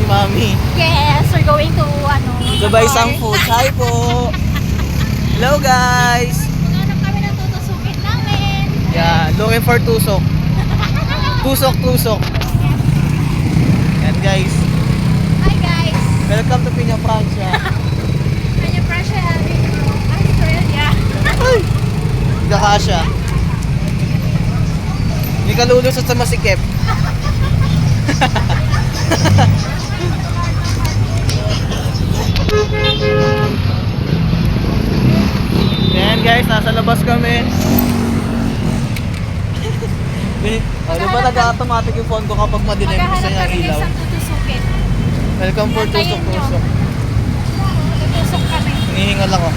Mami. Yes, we're going to To buy some food. Hi po. Hello guys. Maghanap kami ng tutusukin namin. Yeah, looking for tusok. Tusok. Yan guys. Hi guys. Welcome to Piña Francia. Kanya pressure Australia. Ay! Gakasya. Hindi ka lulusot sa masikip. Yan guys, nasa labas kami. Di ba nag-automatic yung phone ko kapag madilim gusto niya ang ilaw? Isang tutusukin. Welcome for Hintayin nyo. tusok-tusok. Tutusok kami. Hinihingal ako.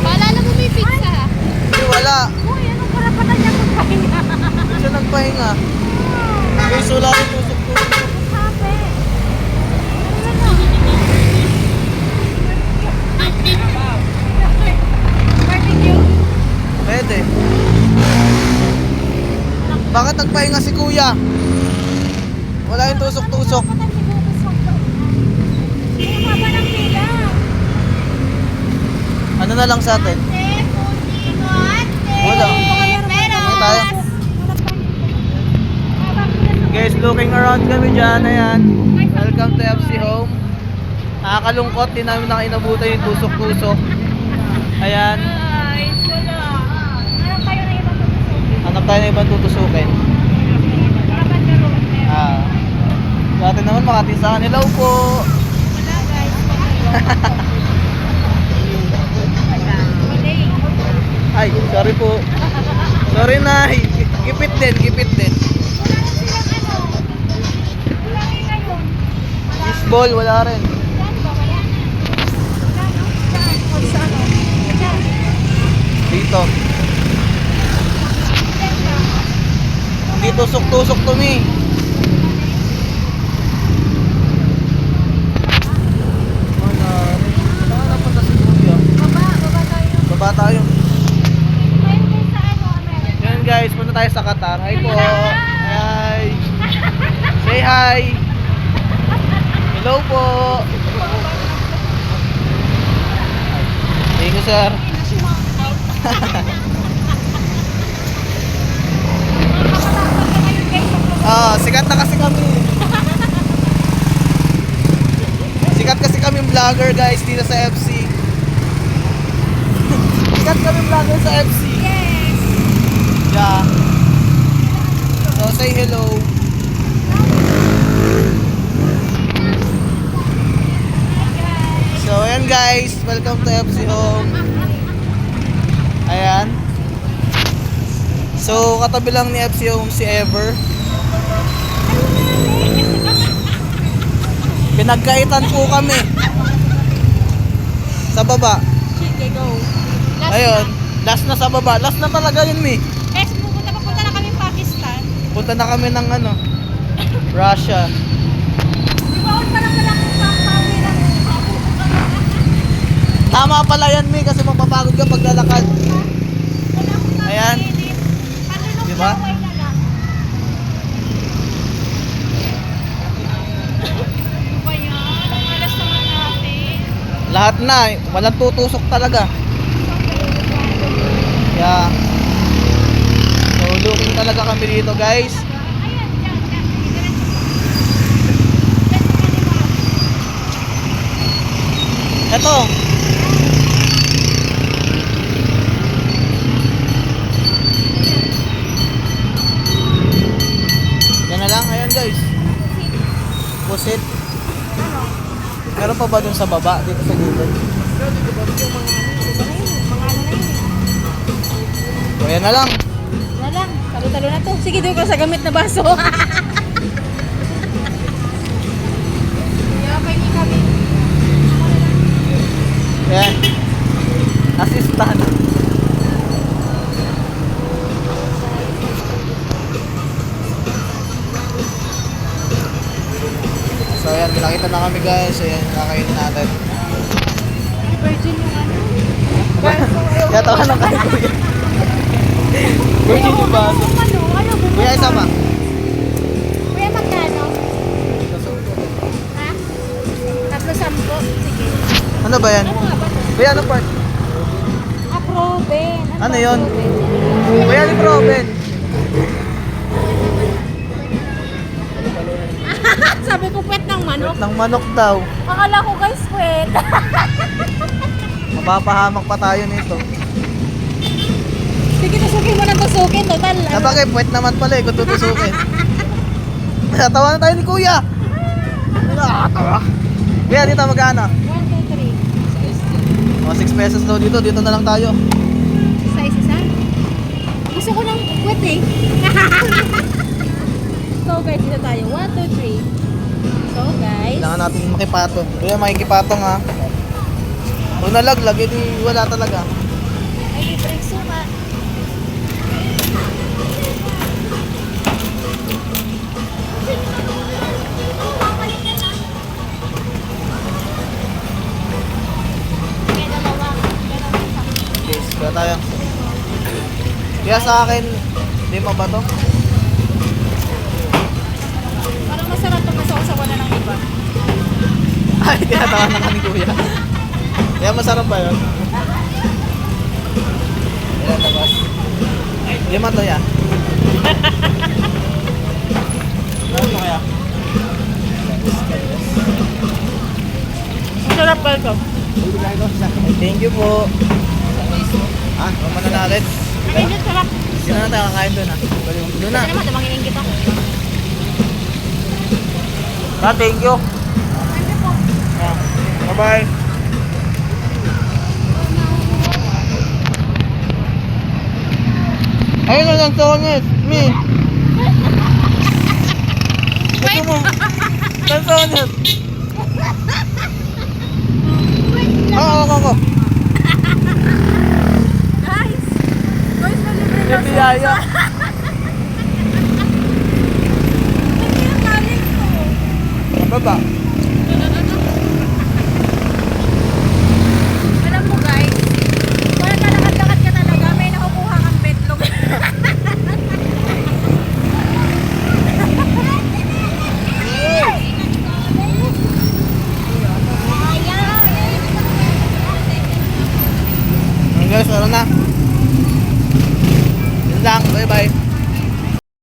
Paalala mo may pizza. Hindi, wala. Uy, anong karapatan niya magpahinga? Hindi siya nagpahinga. Guys, wala rin tusok-tusok. Sabi. Barbecue. Pwede. Bakit nagpahinga si kuya? Wala yung tusok-tusok. Haba ng pila. Ano na lang sa atin? Wala. Ano tayo? Guys, looking around kami dyan. Ayan. Welcome to FC Home. Nakakalungkot. Di namin nakinabutan yung tusok-tusok. Ayan. Guys, wala. Hanap tayo na ibang tutusukin. Hanap tayo na ibang tutusukin. Dapat gano'n. Dati naman makatisakan. Hello po. Wala guys. Malay. Ay, sorry po. Sorry na. Gipit din. Wala na silang Wala rin ngayon. Fishball, wala rin. Saan ba? Wala na. Wala no? Saan? O sa ano? Saan? Dito. Hindi tusok-tusok to me. Wala rin. Saan napunta si kuya? Baba tayo. Baba tayo. Ngayon din sa America. Yan guys, punta tayo sa Qatar. Hi po. Hi. Say hi. Hello po. Thank you sir. Sikat na kasi kami. Sikat kasi kami vlogger guys dito sa FC. Sikat kami vlogger sa FC. Yes. Yeah. So say hello. So ayan guys, welcome to FC Home. Ayan. So katabi lang ni FC Home si Ever. Pinagkaitan po kami. Sa baba. Sige, go. Ayun, last na sa baba. Last na talaga yun, Mi. Papunta na kami Pakistan. Punta na kami ng Russia. Di ba parang malaking papawi lang. Tama pala yan, Mi, kasi mapapagod ka pag lalakad. Ayan. Di ba? Lahat na, walang tutusok talaga. Yeah. So looking talaga kami dito, guys. Ito. Yan na lang, ayan guys. Pusit. Meron pa ba dun sa baba, dito sa gilid? So ayan na lang. Wala lang. Talo-talo na to. Sige, doon ka sa gamit na baso. Ayan. Assistant. So ayan, pinakita na kami guys. Ayan, kakainin natin. Virgin yung ano. Kaya tawa ng kain ko yan. Virgin yung baso. Ayaw bumaba. Kuya, isa pa. Kuya, magkano? Ha? 3-10. Sige. Ano ba yan? Ano nga ba? Kuya, anong part? Proben. Ano ba, yun? Proben? Kuya, ni Proven. Sabi ko puwet ng manok. Ng manok daw. Akala ko guys puwet. Mapapahamak pa tayo nito. Sige, tusukin mo ng tusukin. Total. Sabagay, puwet naman pala eh kung tutusukin. Natawa na tayo ni Kuya. Nakakatawa. Kuya, dito magkano? 1, 2, 3. O, 6 pesos daw dito. Dito na lang tayo. Size isa. Gusto ko ng puwet eh. So guys, dito tayo. 1, 2, 3. So guys. Kailangan natin makipatong. Kuya, makikipatong ha. Kung nalaglag, edi wala talaga. Ay, libreng suma. May dalawa. Yes, kaya tayo. Kaya sa akin, lima ba to? Parang masarap pag nasawa-sawa na ng iba. Ay, tinatawa na kami Kuya. Kaya masarap ba yun? Ayan, tapos. Lima to ya. Ano to kaya? Masarap ba ito? Ay, thank you po. Ah, mananalit. Ay, hindi, sarap. Sino na tayo kakain doon ha? Doon na. Kasi naman, damangin kita. Ah, thank you. Thank you po. Ah, bye-bye. Ayun na lang Sonis. Mi. Ito mo. Lansones. Oo. Guys! Guys, nalibre Yung biyaya. Hindi yung galing ko. Baba.